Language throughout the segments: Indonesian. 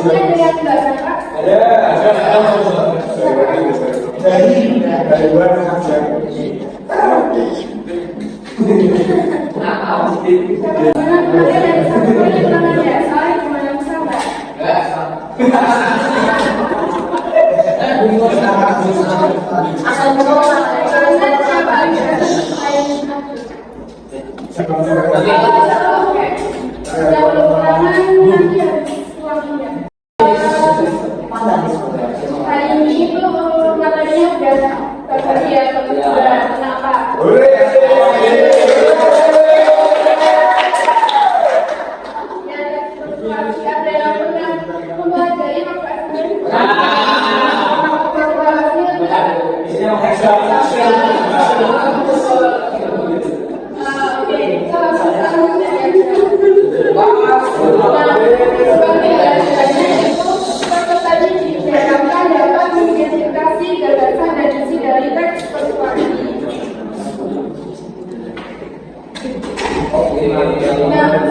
ada yang tidak sama? Ada. Dari luar saja. Hari ini itu materinya udah tersedia, kenapa? Ada yang pernah mempelajari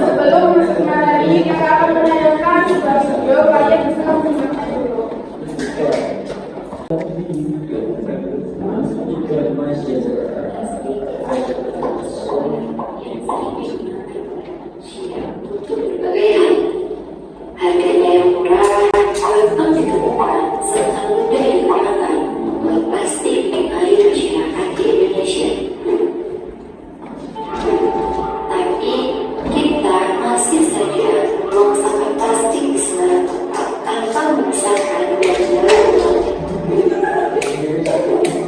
sebelum hari ini kita akan menanyakan video kalian bisa menyimak dulu. Harganya yang murah, gampang ditemukan, serta mudah digunakan, pasti pengaruh masyarakat di Indonesia. Tapi kita masih saja membuang sampah plastik di sembarang tempat tanpa memisahkan dan mengelola.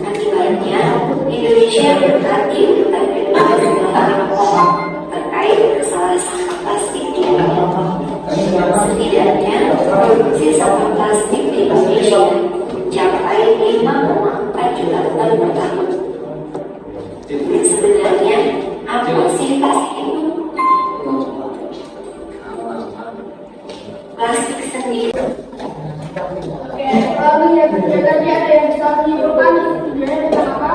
Akibatnya, Indonesia berarti urutan kedua setelah Tiongkok terkait kesalahan sampah plastik di dunia. Setidaknya, produksi sampah plastik di Indonesia mencapai 5,4 juta ton per tahun. Sebenarnya, apa sih plastik itu? Plastik sendiri. Oke, lalu yang tadi ada yang bisa menyimpulkan sebenarnya tentang apa?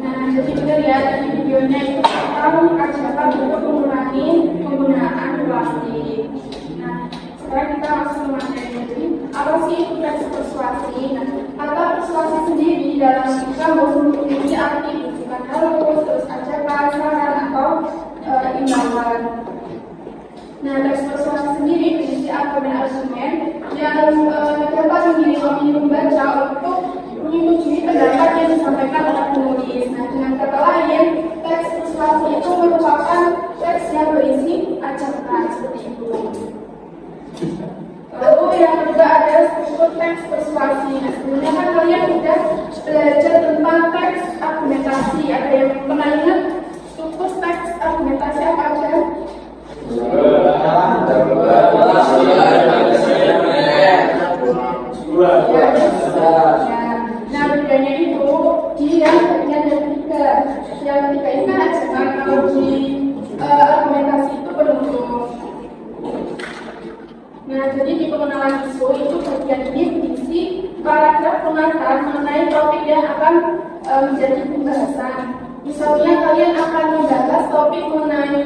Nah, jadi kita lihat di videonya itu kamu ajarkan untuk mengurangi penggunaan plastik. Nah, sekarang kita langsung ke materi. Jadi, apa sih itu teks persuasi? Nah, kata persuasi sendiri dalam kamus memiliki arti bukan harus, terus ajakan, saran atau imbauan. Nah, teks persuasi sendiri berisi argumen-argumen yang dapat menjadi opini pembaca untuk menyetujui pendapat yang disampaikan oleh penulis. Nah, dengan kata lain, teks persuasi itu merupakan teks yang berisi ajakan seperti itu. Lalu yang kedua ada struktur teks persuasi. Nah, sebelumnya kan kalian sudah belajar tentang teks argumentasi. Ada yang pernah ingat struktur teks argumentasi apa aja? Nah, bedanya itu dia ada tiga. Yang ketiga ini kan ajakan, kalau di argumentasi itu penuntut. Nah, jadi di pengenalan isu itu bagian ini berisi paragraf pengantar mengenai topik yang akan menjadi pembahasan. Misalnya kalian akan membahas topik mengenai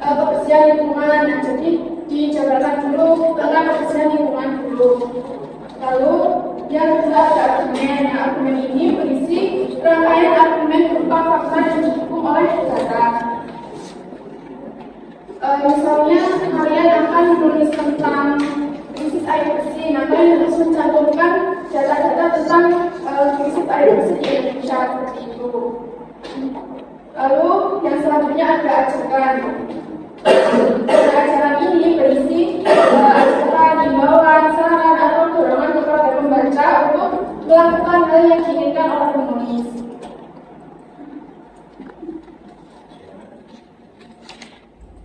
kebersihan lingkungan. Nah, jadi dijabarkan dulu tentang kebersihan lingkungan dulu. Lalu yang kedua ada argumen. Nah, argumen ini berisi rangkaian argumen berupa fakta yang didukung oleh data. Misalnya kalian akan menulis tentang krisis air bersih. Nah, kalian harus mencantumkan data-data tentang krisis air bersih di Indonesia seperti itu. Lalu yang selanjutnya ada ajakan. Ajakan ini berisi ajakan, imbauan, saran atau dorongan kepada pembaca untuk melakukan hal yang diinginkan oleh penulis.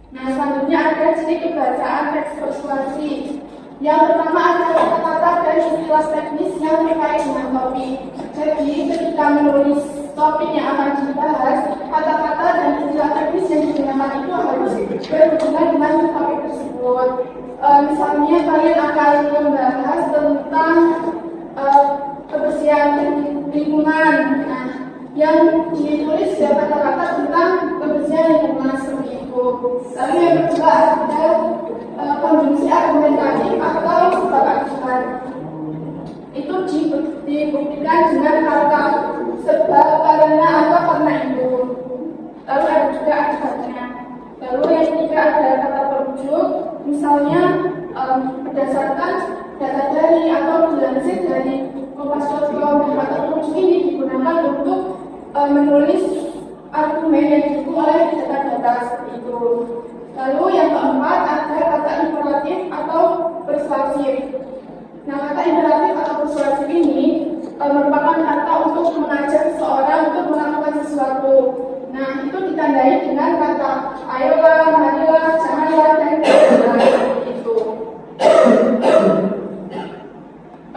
Nah, selanjutnya ada ciri kebahasaan teks persuasi. Yang pertama ada kata-kata dan istilah teknis yang terkait dengan topik. Jadi, ketika menulis topik yang akan dibahas, kata-kata dan istilah teknis yang digunakan itu harus berhubungan dengan topik tersebut. Misalnya kalian akan membahas tentang kebersihan kebersihan lingkungan. Nah, yang ditulis ya kata-kata tentang kebersihan lingkungan seperti itu. Lalu yang kedua ada konjungsi argumentatif atau sebab-akibat. Itu dibuktikan dengan kata sebab, karena, atau karena itu. Lalu ada juga akibatnya. Lalu yang ketiga ada kata perujuk, misalnya berdasarkan data dari atau dilansir dari kompas.com. Kata perujuk ini digunakan untuk menulis argumen yang didukung oleh data-data seperti itu. Lalu yang keempat ada kata imperatif atau persuasif. Nah, kata imperatif atau persuasif ini merupakan kata untuk mengajak seseorang untuk melakukan sesuatu. Nah, itu ditandai dengan kata ayolah, marilah, janganlah, dan seperti itu.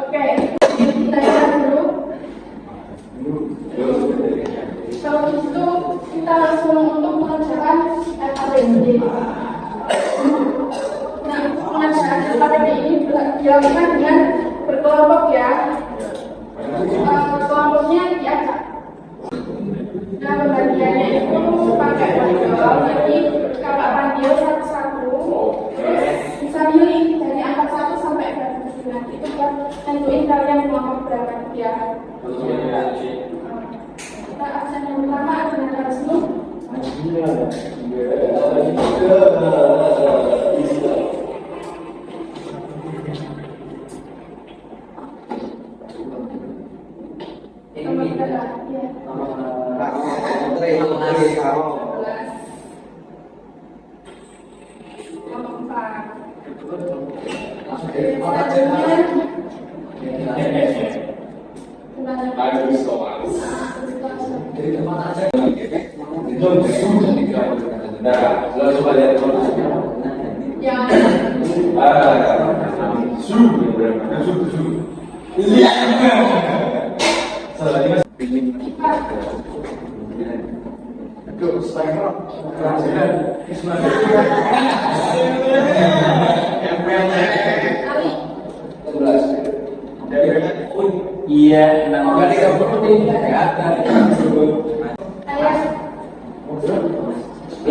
Oke, kita lihat dulu. Kalau itu kita langsung untuk mengerjakan LKPD. Nah, untuk mengerjakan LKPD ini dilakukan dengan berkelompok ya. Kelompoknya diacak. Nah, pembagiannya itu pakai pandial. Jadi kakak pandial satu-satu, terus bisa milih dari angka 1 sampai 9. Itu kan tentuin kalian kelompok berapa ya. Kita absen yang pertama dengan Rasmu. Iya, nama kita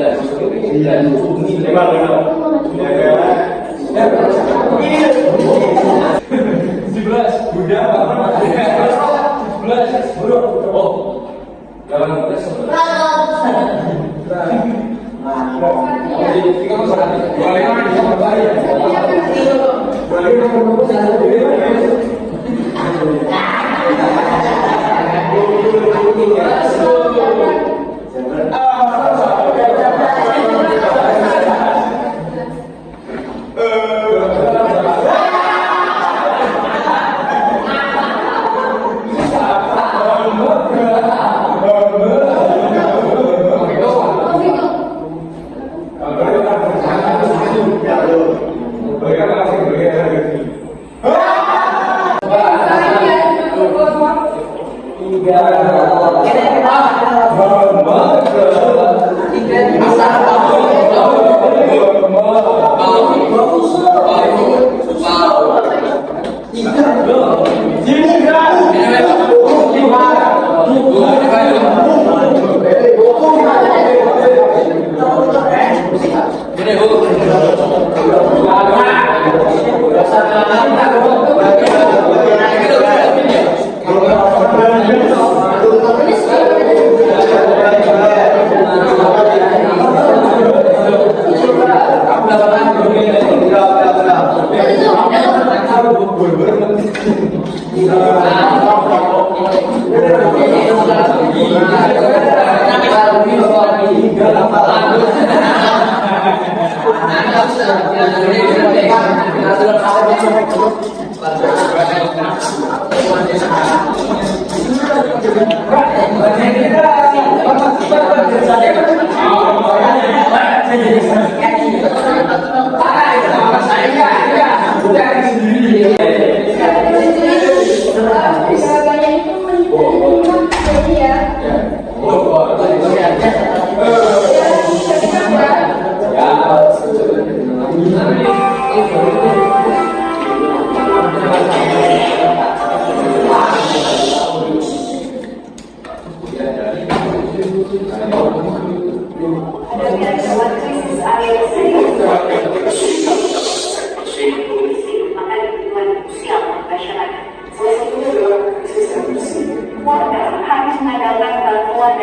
Ya.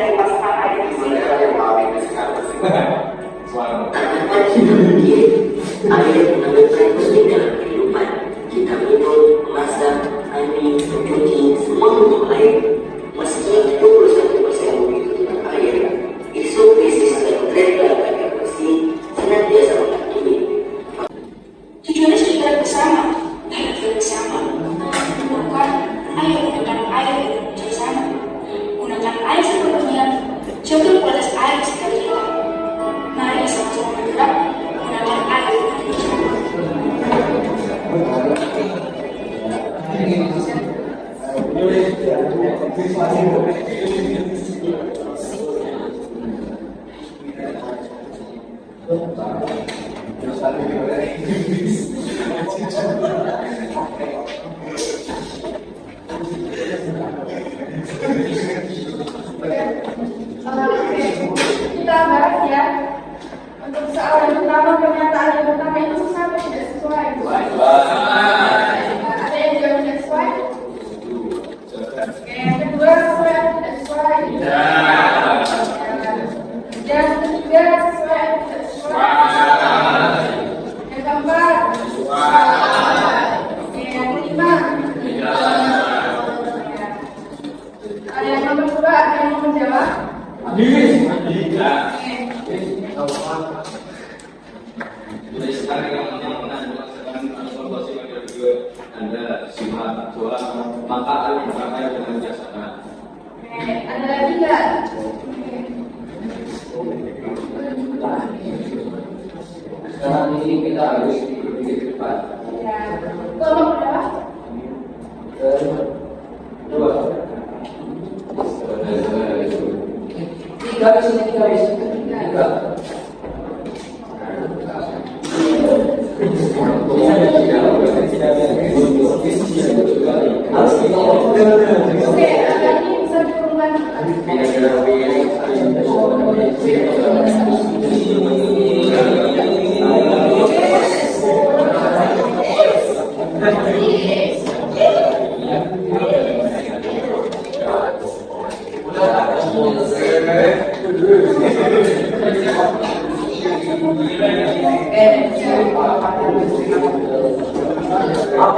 dari pasangan Suara. air mengenai pentingnya kehidupan. Kita minum, masak, mandi, mencuci, semua untuk air. Meski 21% itu tidak air, isu krisis dan tren air bersih senantiasa menghantui. Tujuannya sekitar bersama, harapan bersama. Gunakan air dengan air bersama. Gunakan air sepenuhnya, jaga kualitas air sekitar kita. Mari sama-sama bergerak menggunakan air dengan bijak. Kita bahas ya. Untuk soal yang pertama, pernyataan yang pertama itu sesuai atau tidak sesuai? Ada yang jawab tidak sesuai? Oke, yang kedua sesuai atau tidak sesuai? Yang ketiga sesuai atau tidak sesuai? Yang keempat? Oke, yang kelima? Ada yang nomor dua, ada yang mau menjawab? Jadi sekarang yang melaksanakan transportasi pada juga Anda simak soal manfaat yang sampai dengan bijaksana. Ada lagi nggak? Sekarang ini kita harus berpikir cepat. Ya. Tolong berapa? Dua. Tiga. Oke, lagi bisa diulang. Apa